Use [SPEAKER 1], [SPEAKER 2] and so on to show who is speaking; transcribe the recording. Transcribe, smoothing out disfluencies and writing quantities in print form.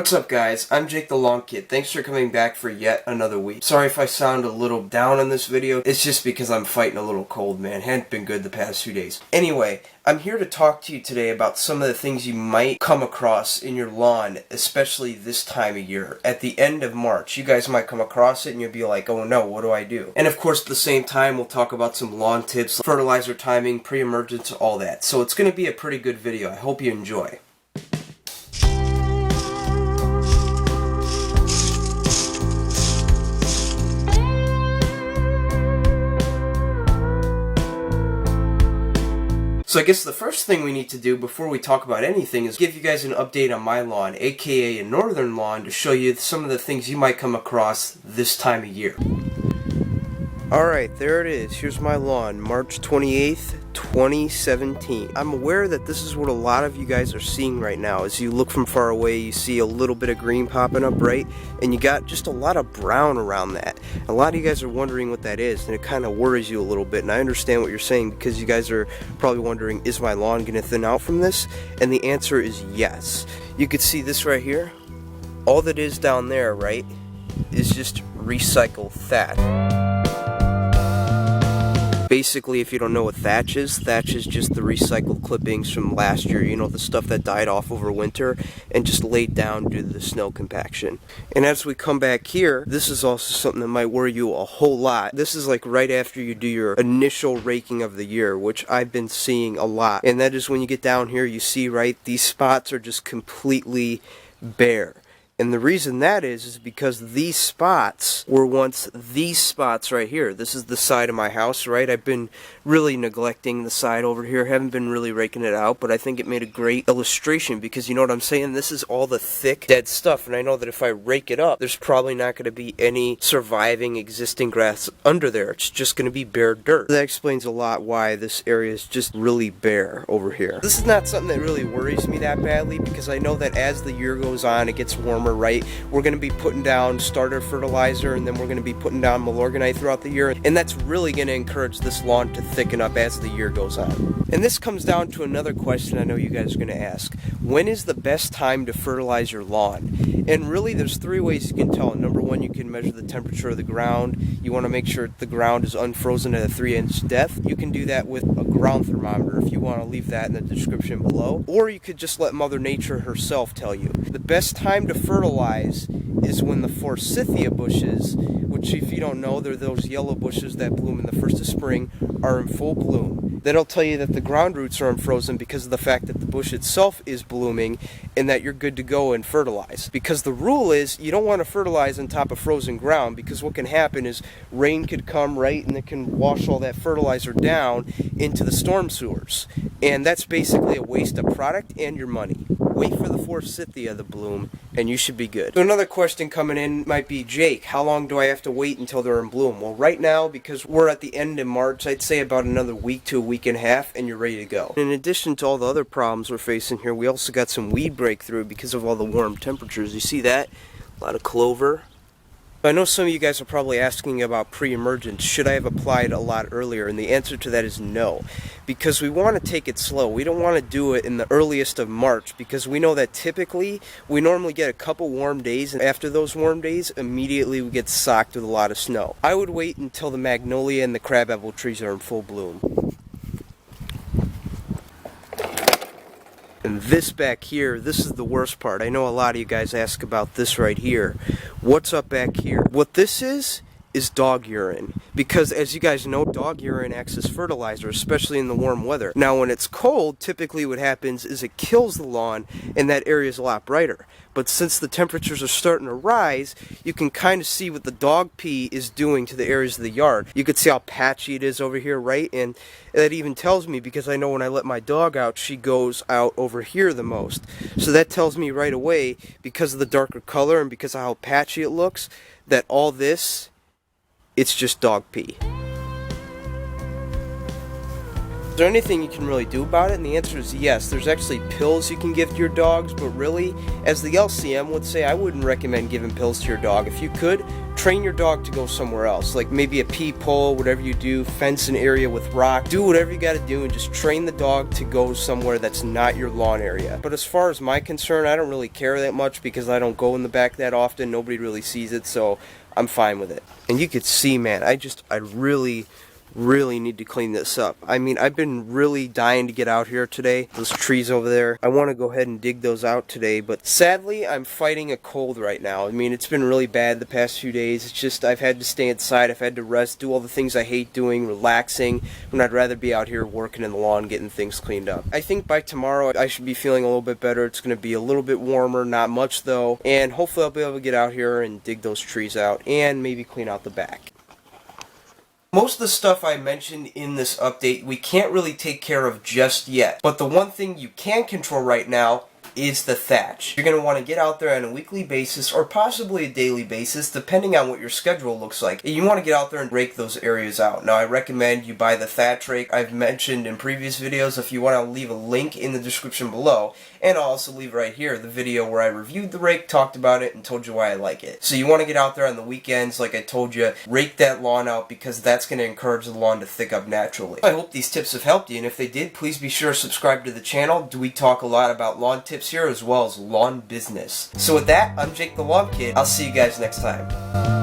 [SPEAKER 1] What's up guys, I'm Jake the Lawn Kid. Thanks for coming back for yet another week. Sorry if I sound a little down on this video, it's just because I'm fighting a little cold, man. Hadn't been good the past few days. Anyway, I'm here to talk to you today about some of the things you might come across in your lawn, especially this time of year. At the end of March, you guys might come across it and you'll be like, oh no, what do I do? And of course at the same time, we'll talk about some lawn tips, fertilizer timing, pre-emergents, all that. So it's going to be a pretty good video. I hope you enjoy. So I guess the first thing we need to do before we talk about anything is give you guys an update on my lawn, aka a northern lawn, to show you some of the things you might come across this time of year. Alright, there it is. Here's my lawn, March 28th, 2017. I'm aware that this is what a lot of you guys are seeing right now. As you look from far away, you see a little bit of green popping up, right? And you got just a lot of brown around that. A lot of you guys are wondering what that is, and it kind of worries you a little bit. And I understand what you're saying, because you guys are probably wondering, is my lawn going to thin out from this? And the answer is yes. You could see this right here. All that is down there, right, is just recycled thatch. Basically, if you don't know what thatch is just the recycled clippings from last year, you know, the stuff that died off over winter and just laid down due to the snow compaction. And as we come back here, this is also something that might worry you a whole lot. This is like right after you do your initial raking of the year, which I've been seeing a lot. And that is when you get down here, you see, right, these spots are just completely bare. And the reason that is because these spots were once these spots right here. This is the side of my house, right? I've been really neglecting the side over here. Haven't been really raking it out, but I think it made a great illustration because you know what I'm saying? This is all the thick, dead stuff. And I know that if I rake it up, there's probably not going to be any surviving existing grass under there. It's just going to be bare dirt. That explains a lot why this area is just really bare over here. This is not something that really worries me that badly because I know that as the year goes on, it gets warmer. Right, we're going to be putting down starter fertilizer, and then we're going to be putting down Milorganite throughout the year, and that's really going to encourage this lawn to thicken up as the year goes on. And this comes down to another question I know you guys are going to ask: when is the best time to fertilize your lawn? And really, there's three ways you can tell. Number one, you can measure the temperature of the ground. You want to make sure the ground is unfrozen at a 3-inch depth. You can do that with a ground thermometer if you want to leave that in the description below, or you could just let Mother Nature herself tell you. The best time to fertilize is when the forsythia bushes, which if you don't know, they're those yellow bushes that bloom in the first of spring, are in full bloom. That'll tell you that the ground roots are unfrozen because of the fact that the bush itself is blooming and that you're good to go and fertilize. Because the rule is you don't want to fertilize on top of frozen ground, because what can happen is rain could come, right, and it can wash all that fertilizer down into the storm sewers. And that's basically a waste of product and your money. Wait for the forsythia to bloom and you should be good. So another question coming in might be, Jake, how long do I have to wait until they're in bloom? Well, right now, because we're at the end of March, I'd say about another week to a week and a half and you're ready to go. In addition to all the other problems we're facing here, we also got some weed breakthrough because of all the warm temperatures. You see that? A lot of clover. I know some of you guys are probably asking about pre-emergents. Should I have applied a lot earlier? And the answer to that is no. Because we want to take it slow. We don't want to do it in the earliest of March, because we know that typically we normally get a couple warm days, and after those warm days, immediately we get socked with a lot of snow. I would wait until the magnolia and the crabapple trees are in full bloom. And this back here, this is the worst part. I know a lot of you guys ask about this right here. What's up back here? What this is dog urine. Because as you guys know, dog urine acts as fertilizer, especially in the warm weather. Now when it's cold, typically what happens is it kills the lawn and that area is a lot brighter. But since the temperatures are starting to rise, you can kind of see what the dog pee is doing to the areas of the yard. You can see how patchy it is over here, right? And that even tells me, because I know when I let my dog out, she goes out over here the most. So that tells me right away, because of the darker color and because of how patchy it looks, that all this, it's just dog pee. there anything you can really do about it? And the answer is yes. There's actually pills you can give to your dogs, but really, as the LCM would say, I wouldn't recommend giving pills to your dog. If you could, train your dog to go somewhere else, like maybe a pee pole, whatever you do, fence an area with rock, do whatever you got to do and just train the dog to go somewhere that's not your lawn area. But as far as my concern, I don't really care that much because I don't go in the back that often. Nobody really sees it, so I'm fine with it. And you could see, man, I really need to clean this up. I mean, I've been really dying to get out here today. Those trees over there, I want to go ahead and dig those out today, but sadly I'm fighting a cold right now. I mean, it's been really bad the past few days. It's just I've had to stay inside, I've had to rest, do all the things I hate doing, relaxing, when I'd rather be out here working in the lawn, getting things cleaned up. I think by tomorrow I should be feeling a little bit better. It's going to be a little bit warmer, not much though, and hopefully I'll be able to get out here and dig those trees out and maybe clean out the back. Most of the stuff I mentioned in this update we can't really take care of just yet, but the one thing you can control right now is the thatch. You're going to want to get out there on a weekly basis or possibly a daily basis depending on what your schedule looks like. You want to get out there and rake those areas out. Now I recommend you buy the thatch rake I've mentioned in previous videos. If you want to leave a link in the description below, and I'll also leave right here the video where I reviewed the rake, talked about it, and told you why I like it. So you want to get out there on the weekends, like I told you, rake that lawn out because that's going to encourage the lawn to thick up naturally. I hope these tips have helped you, and if they did, please be sure to subscribe to the channel. We talk a lot about lawn tips here as well as lawn business. So with that, I'm Jake the Lawn Kid. I'll see you guys next time.